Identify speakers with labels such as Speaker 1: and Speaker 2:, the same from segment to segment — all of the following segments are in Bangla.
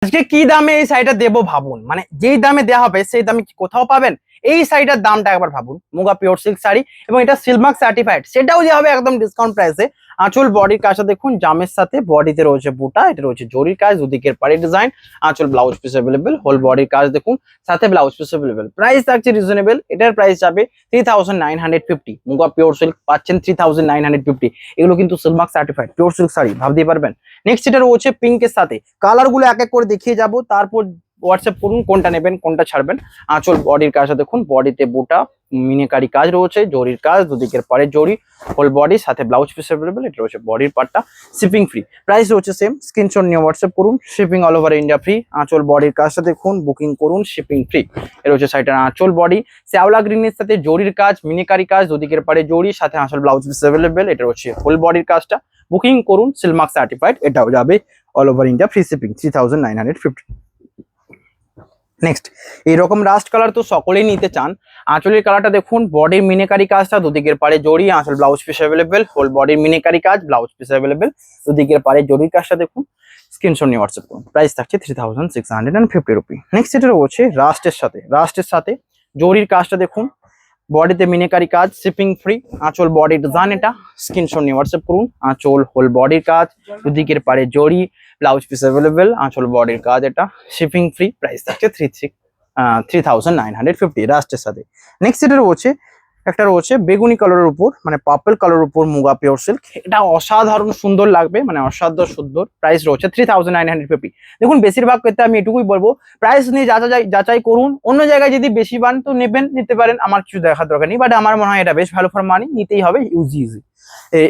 Speaker 1: আজকে কি দামে এই শাড়িটা দেবো ভাবুন, মানে যেই দামে দেওয়া হবে সেই দামে কি কোথাও পাবেন? এই শাড়িটার দামটা একবার ভাবুন, মুগা পিওর সিল্ক শাড়ি এবং এটা সিলমার্ক সার্টিফাইড, সেটাও যে হবে একদম ডিসকাউন্ট প্রাইসে। আঁচল বডির কাজটা দেখুন, জামের সাথে বডিতে রয়েছে বুটা, এটা রয়েছে জরির কাজ, দুদিকের পাড়ি ডিজাইন, আঁচল ব্লাউজ পিস অ্যাভেলেবেল, হোল বডির কাজ দেখুন, সাথে ব্লাউজ পিস অ্যাভেলেবেল। প্রাইস থাকছে রিজনেবল, এটার প্রাইস যাবে 3950। মুগা পিওর সিল্ক পাচ্ছেন 3950। এগুলো কিন্তু Silk Mark certified pure silk sari, ভাবতেই পারবেন। নেক্সট এটা রয়েছে পিঙ্কের সাথে, কালার গুলো এক এক করে দেখিয়ে যাব, তারপর হোয়াটসঅ্যাপ করুন কোনটা নেবেন কোনটা ছাড়বেন। আঁচল বডির কাজটা দেখুন, বডিতে বুটা মিনেকারি কাজ রয়েছে, জরির কাজ, দুদিকের পাড়ে জরি, হোল বডি, সাথে ব্লাউজ পিস অ্যাভেলেবল, এটা রয়েছে বডির পার্টটা, শিপিং ফ্রি। প্রাইস রয়েছে সেম, স্ক্রিনশট নিয়ে হোয়াটসঅ্যাপ করুন, shipping all over India free. আঁচল বডির কাজটা দেখুন, বুকিং করুন, শিপিং ফ্রি। এটা হচ্ছে সাইডের আঁচল বডি, শ্যাওলা গ্রিনের সাথে জরির কাজ, মিনেকারি কাজ, দুদিকের পাড়ে জরি, সাথে আঁচল ব্লাউজ পিস অ্যাভেলেবল, এটা হচ্ছে হোল বডির কাজটা। বুকিং করুন, সিলমার্ক সার্টিফাইড, এটাও যাবে all over India free shipping, 3950। Next এইরকম রাস্ট কালার তো সকলেই নিতে চান। আঁচলের কালারটা দেখুন, বডির মিনেকারি কাজটা, দুদিকের পাড়ে জড়ি, আঁচল ব্লাউজ পিস অ্যাভেলেবেল, হোল বডির মিনেকারি কাজ, ব্লাউজ পিস অ্যাভেলেবেল, দুদিকের পাড়ে জরির কাজটা দেখুন। স্ক্রিনশট নিয়ে হোয়াটসঅ্যাপ করুন। প্রাইস থাকছে 3650 রুপি। নেক্সট এটা রয়েছে রাস্টের সাথে জরির কাজটা দেখুন, বডিতে মিনেকারি কাজ, শিপিং ফ্রি, আঁচল বডি ডিজাইন, এটা স্ক্রিনশট নিয়ে হোয়াটসঅ্যাপ করুন। আঁচল হোল বডির কাজ, দুদিকের পাড়ে জড়ি, ব্লাউজ পিস অ্যাভেলেবেল, আঁচল বডির কাজ, এটা শিপিং ফ্রি। প্রাইস থাকছে 3950 রাস্টের সাথে। নেক্সট এটা রয়েছে বেগুনি কালারের উপর, মানে পার্পল কালারের উপর মুগা পিওর সিল্ক, এটা অসাধারণ সুন্দর লাগবে, মানে অসাধ্য সুন্দর। প্রাইস রয়েছে 3950। দেখুন বেশিরভাগ ক্ষেত্রে আমি এটুকুই বলবো, প্রাইস নিয়ে যাচাই করুন, অন্য জায়গায় যদি বেশি পান তো নিতে পারেন, আমার কিছু দেখার দরকার নেই, বাট আমার মনে হয় এটা বেশ ভালো ফর মানি, নিতেই হবে, ইজি।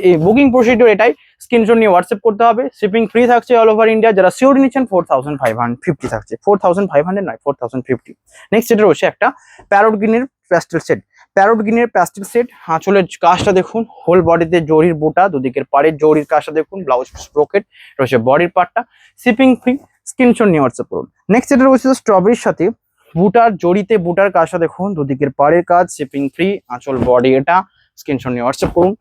Speaker 1: এই বুকিং প্রসিডিওর এটাই, স্ক্রিনশট নিয়ে হোয়াটসঅ্যাপ করতে হবে, শিপিং ফ্রি থাকছে অল ওভার ইন্ডিয়া। যারা সিওর নিচ্ছেন 4550 থাকছে, 4500 নয়, 4050। নেক্সট এটা রয়েছে একটা প্যারট গ্রিনের প্যাস্টেল সেট। আঁচলের কাজটা দেখুন, হোল বডিতে জরির বুটা, দুদিকের পাড়ের জরির কাজটা দেখুন, ব্লাউজ ব্রোকেট রয়েছে বডির পার্টটা, শিপিং ফ্রি। স্ক্রিনশট নিয়ে হোয়াটসঅ্যাপ করুন। নেক্সট এটা রয়েছে স্ট্রবেরির সাথে বুটার কাজটা দেখুন, দুদিকের পাড়ের কাজ, শিপিং ফ্রি, আঁচল বডি, এটা স্ক্রিনশট নিয়ে হোয়াটসঅ্যাপ করুন।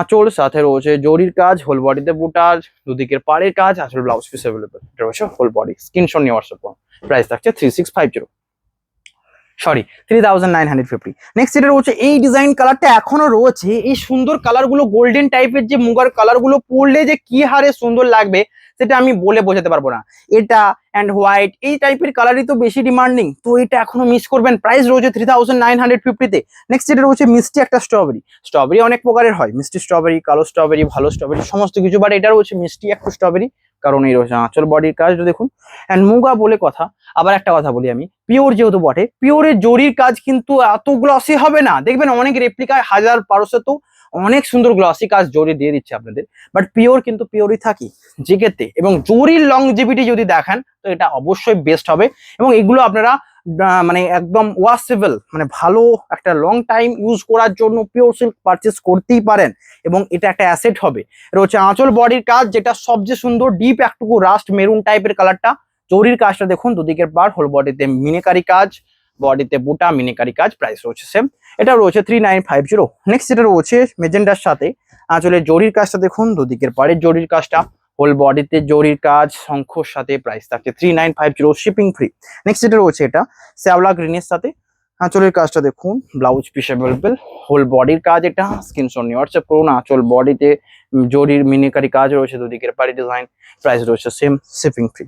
Speaker 1: আঁচল সাথে রয়েছে জরির কাজ, হোল বডিতে বুটার, দুদিকের পাড়ের কাজ, আঁচল ব্লাউজ পিস অ্যাভেলেবল, এটা রয়েছে হোল বডি। স্ক্রিনশট নিয়ে হোয়াটসঅ্যাপ করুন। প্রাইস থাকছে 3950। নেক্সট এটা রয়েছে এই ডিজাইন কালারটা এখনো রয়েছে, এই সুন্দর কালার গুলো, গোল্ডেন টাইপের যে মুগার কালার গুলো পরলে যে কি হারে সুন্দর লাগবে সেটা আমি বলে বোঝাতে পারবো না। এটা অ্যান্ড হোয়াইট এই টাইপের কালারই তো বেশি ডিমান্ডিং, তো এটা এখনো মিস করবেন। প্রাইস রয়েছে 3950-তে। নেক্সট এটা রয়েছে মিষ্টি একটা স্ট্রবেরি অনেক প্রকারের হয়, মিষ্টি স্ট্রবেরি, কালো স্ট্রবেরি, ভালো স্ট্রবেরি, সমস্ত কিছু, বাট এটা রয়েছে মিষ্টি একটু স্ট্রবেরি, কারণ এই রয়েছে আঁচল বডির কাজ দেখুন। অ্যান্ড মুগা বলে কথা, আবার একটা কথা বলি আমি, পিওর যেহেতু বটে, পিওরের জরির কাজ কিন্তু এত গ্লসি হবে না, দেখবেন অনেক রেপ্লিকায় 1000-1200 তো অনেক সুন্দর গ্লসি কাজ জরি দিয়ে দিচ্ছে আপনাদের, বাট পিওর কিন্তু পিওরই থাকি জিগেতে, এবং জরির লংজিভিটি যদি দেখেন তো এটা অবশ্যই বেস্ট হবে। এবং এগুলো আপনারা মানে একদম ওয়াশেবল, মানে ভালো একটা লং টাইম ইউজ করার জন্য পিওর সিল্ক পারচেস করতেই পারেন, এবং এটা একটা অ্যাসেট হবে। এটা হচ্ছে আঁচল বডির কাজ, যেটা সবচেয়ে সুন্দর, ডিপ একটুকু রাস্ট মেরুন টাইপের কালারটা, জরির কাজটা দেখুন, দুদিকের পার, হোল বডিতে মিনেকারি কাজ, বডিতে বুটা, মিনেকারি কাজ। প্রাইস রয়েছে সেম, এটা রয়েছে 3950। নেক্সট এটা রয়েছে মেজেন্ডার সাথে, আঁচলের জরির কাজটা দেখুন, দুদিকের পাড়ের জরির কাজটা, হোল বডিতে জরির কাজ, শঙ্খর সাথে। প্রাইস থাকছে 3950, শিপিং ফ্রি। নেক্সট এটা রয়েছে এটা শ্যাওলা গ্রিনের সাথে, আঁচলের কাজটা দেখুন, ব্লাউজ পিস অ্যাভেলেবেল, হোল বডির কাজ, এটা স্ক্রিনশট নিয়ে হোয়াটসঅ্যাপ করুন। আঁচল বডিতে জরির মিনেকারি কাজ রয়েছে, দুদিকের পাড়ে ডিজাইন। প্রাইস রয়েছে সেম, শিপিং ফ্রি।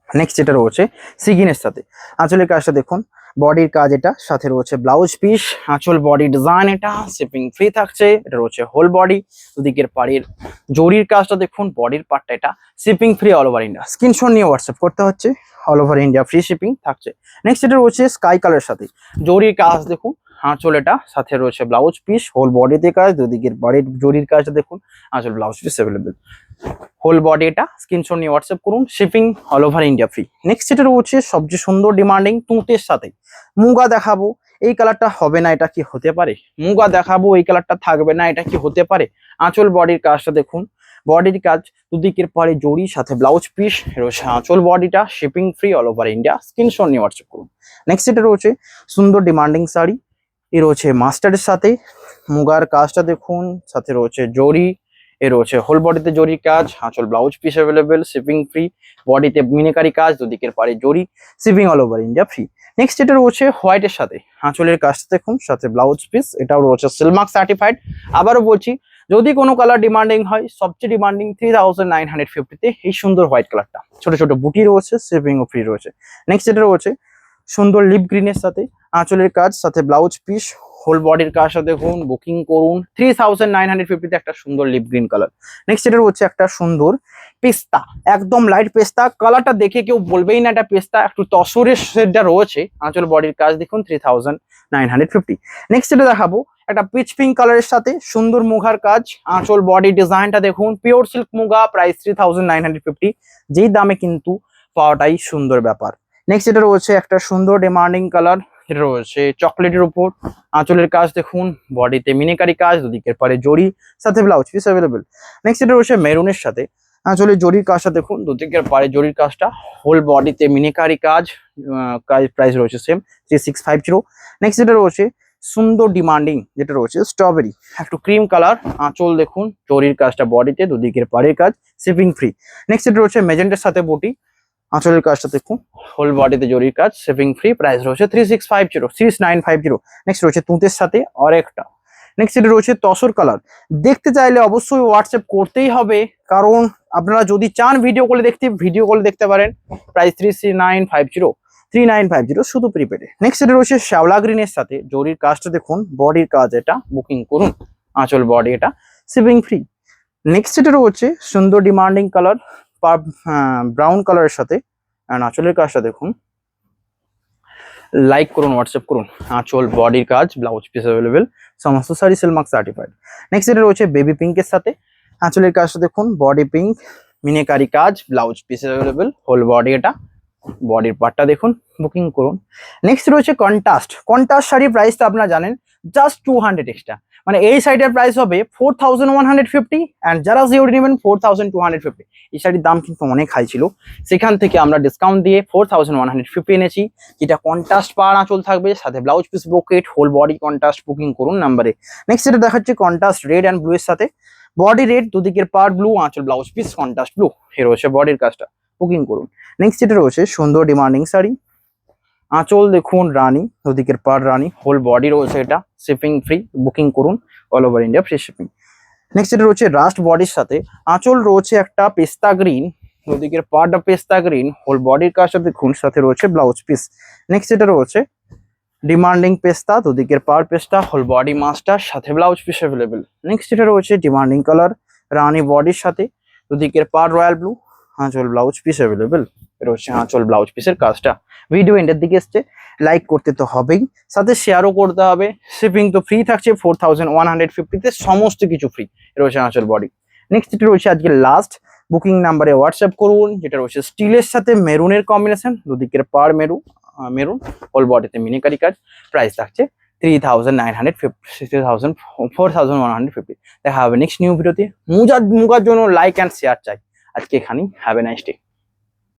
Speaker 1: নেক্সট যেটা রয়েছে সিগিনের সাথে, আঁচলের কাজটা দেখুন, বডির কাজ, এটা সাথে রয়েছে ব্লাউজ পিস, আঁচল বডি ডিজাইন, এটা শিপিং ফ্রি থাকছে। এটা রয়েছে হোল বডি, দুদিকের পাড়ের জরির কাজটা দেখুন, বডির পার্টটা, এটা shipping free all over India. Screenshot নিয়ে হোয়াটসঅ্যাপ করতে হচ্ছে, all over India free shipping থাকছে। নেক্সট এটা রয়েছে স্কাই কালারের সাথে জরির কাজ দেখুন, আঁচল, এটা সাথে রয়েছে ব্লাউজ পিস, হোল বডিতে কাজ, দুদিকের বাড়ির জরির কাজটা দেখুন, আঁচল blouse piece available, whole body, এটা স্ক্রিনশট নিয়ে হোয়াটসঅ্যাপ করুন, shipping all over India free. Next এটা রয়েছে সবচেয়ে সুন্দর ডিমান্ডিং তুঁতের সাথে মুগা দেখাবো, এই কালারটা হবে না, এটা কি হতে পারে? মুগা দেখাবো, এই কালারটা থাকবে না, এটা কি হতে পারে? আঁচল বডির কাজটা দেখুন, বডির কাজ, দুদিকের পাড়ে জরি, সাথে ব্লাউজ পিস রয়েছে, আঁচল বডিটা shipping free all over India. Screenshot নিয়ে হোয়াটসঅ্যাপ করুন। নেক্সট এটা রয়েছে সুন্দর ডিমান্ডিং শাড়ি, এ রয়েছে মাস্টার্ডের সাথে, মুগার কাজটা দেখুন, সাথে রয়েছে জরি এর রয়েছে হোল বডিতে জরির কাজ, আঁচল blouse piece available, shipping free. বডিতে মিনাকারি কাজ, দুদিকের পারে জরি, shipping all over India free. Next এটা রয়েছে হোয়াইটের সাথে আঁচলের কাজটা দেখুন, সাথে ব্লাউজ পিস, এটাও রয়েছে সিলমার্ক সার্টিফাইড। আবারও বলছি, যদি কোনো কালার ডিমান্ডিং হয়, সবচেয়ে ডিমান্ডিং 3950-তে এই সুন্দর হোয়াইট কালারটা। ছোট ছোট বুটি রয়েছে, শিপিং ও ফ্রি রয়েছে। নেক্সট এটা রয়েছে সুন্দর লিপ গ্রিনের সাথে আঁচলের কাজ, সাথে ব্লাউজ পিস, হোল বডির কাজটা দেখুন, বুকিং করুন। 3950-তে একটা সুন্দর লিপ গ্রিন কালার। নেক্সট এটা রয়েছে একটা সুন্দর পেস্তা, একদম লাইট পেস্তা কালারটা, দেখে কেউ বলবেই না এটা পেস্তা, একটু তসরের শেডটা রয়েছে। আঁচল বডির কাজ দেখুন, 3950। নেক্সট এটা দেখাবো একটা পিচ পিঙ্ক কালারের সাথে সুন্দর মুগার কাজ, আঁচল বডি ডিজাইনটা দেখুন, পিওর সিল্ক মুগা, প্রাইস 3950। যেই দামে কিন্তু পাওয়াটাই সুন্দর ব্যাপার। নেক্সট এটা রয়েছে একটা সুন্দর ডিমান্ডিং কালার, এটা রয়েছে চকলেটের উপর, আঁচলের কাজ দেখুন, বডিতে মিনিকারি কাজ, দুদিকের পারে জরি, সাথে ব্লাউজ পিস অ্যাভেলেবেল। নেক্সট এটা রয়েছে মেরুনের সাথে আঁচলের জরির কাজটা দেখুন, দুদিকের পারে জরির কাজটা, হোল বডিতে মিনিকারি কাজ, প্রাইস রয়েছে সেম 3650। নেক্সট এটা রয়েছে সুন্দর ডিমান্ডিং, যেটা রয়েছে স্ট্রবেরি, একটু ক্রিম কালার, আঁচল দেখুন, জরির কাজটা বডিতে, দুদিকের পাড়ের কাজ, শিপিং ফ্রি। নেক্সট এটা রয়েছে মেজেন্টের সাথে বুটি, আঁচলের কাজটা দেখুন, হোল বডিতে জরির কাজ, শিপিং ফ্রি, প্রাইস রয়েছে 3950। নেক্সট রয়েছে তুঁতের সাথে আরেকটা। নেক্সট এটা রয়েছে তসর কালার। দেখতে চাইলে অবশ্যই হোয়াটসঅ্যাপ করতেই হবে, কারণ আপনারা যদি চান ভিডিও কলে দেখতে, ভিডিও কলে দেখতে পারেন। প্রাইস 3950 শুধু প্রিপেডে। নেক্সট এটা রয়েছে শ্যাওলা গ্রিনের সাথে জরির কাজটা দেখুন, বডির কাজ, এটা বুকিং করুন, আঁচল বডি, এটা শিপিং ফ্রি। নেক্সট এটা রয়েছে সুন্দর ডিমান্ডিং কালার, ব্রাউন কালারের সাথে, আঁচলের কাজটা দেখুন, লাইক করুন, হোয়াটসঅ্যাপ করুন। আঁচল বডির কাজ, ব্লাউজ পিস অ্যাভেলেবেল, সমস্ত শাড়ি সিলমার্ক সার্টিফাইড। নেক্সট এটা রয়েছে বেবি পিঙ্কের সাথে আঁচলের কাজটা দেখুন, বডি পিঙ্ক, মিনিকারি কাজ, blouse piece available, whole body, এটা বডির পার্টটা দেখুন, বুকিং করুন। নেক্সট রয়েছে কন্ট্রাস্ট শাড়ির প্রাইস তো আপনারা জানেন, জাস্ট 200 এক্সট্রা, মানে এই শাড়িটার প্রাইস হবে 4150, অ্যান্ড যারা জিওডি নেবেন 4250। এই শাড়ির দাম কিন্তু অনেক হাই ছিল, সেখান থেকে আমরা ডিসকাউন্ট দিয়ে 4150 এনেছি, যেটা কন্ট্রাস্ট পাড় আঁচল থাকবে, সাথে blouse piece brocade, whole body contrast, booking করুন নাম্বারে। নেক্সট এটা দেখাচ্ছে কন্ট্রাস্ট রেড অ্যান্ড ব্লু এর সাথে, বডি রেড, দুদিকের পার্ট ব্লু, আঁচল ব্লাউজ পিস কন্ট্রাস্ট ব্লু, এর রয়েছে বডির কাজটা, বুকিং করুন। নেক্সট এটা রয়েছে সুন্দর ডিমান্ডিং শাড়ি, আঁচল দেখুন রানী, দুদিকের পার রানী, হোল বডি রয়েছে, এটা শিপিং ফ্রি, বুকিং করুন, all over India free shipping. Next এটা রয়েছে রাস্ট বডির সাথে আঁচল রয়েছে একটা পেস্তা গ্রিন, দুদিকের পার্টটা পেস্তা গ্রিন, হোল বডির কাজটা দেখুন, সাথে রয়েছে ব্লাউজ পিস। নেক্সট এটা রয়েছে ডিমান্ডিং পেস্তা, দুদিকের পার পেস্তা, হোল বডি মাস্টার, সাথে ব্লাউজ পিস অ্যাভেলেবেল। নেক্সট এটা রয়েছে ডিমান্ডিং কালার, রানী বডির সাথে, দুদিকের পার রয়্যাল ব্লু, আঁচল ব্লাউজ পিস অ্যাভেলেবেল, রয়েছে আঁচল ব্লাউজ পিসের কাজটা। ভিডিও এন্ডের দিকে এসছে, লাইক করতে তো হবেই, সাথে শেয়ারও করতে হবে। শিপিং তো ফ্রি থাকছে 4150-তে, সমস্ত কিছু ফ্রি, রয়েছে আঁচল বডি। নেক্সট এটা রয়েছে আজকে লাস্ট, বুকিং নাম্বারে হোয়াটসঅ্যাপ করুন, যেটা রয়েছে স্টিলের সাথে মেরুনের কম্বিনেশন, দুদিকের পার মেরুন, হোল বডিতে মিনিকারি কাজ, প্রাইস থাকছে 4150। দেখা হবে নেক্সট নিউ ভিডিওতে। মুগার জন্য লাইক অ্যান্ড শেয়ার চাই। আজকে এখানেই, হ্যাভ এ নাইস ডে।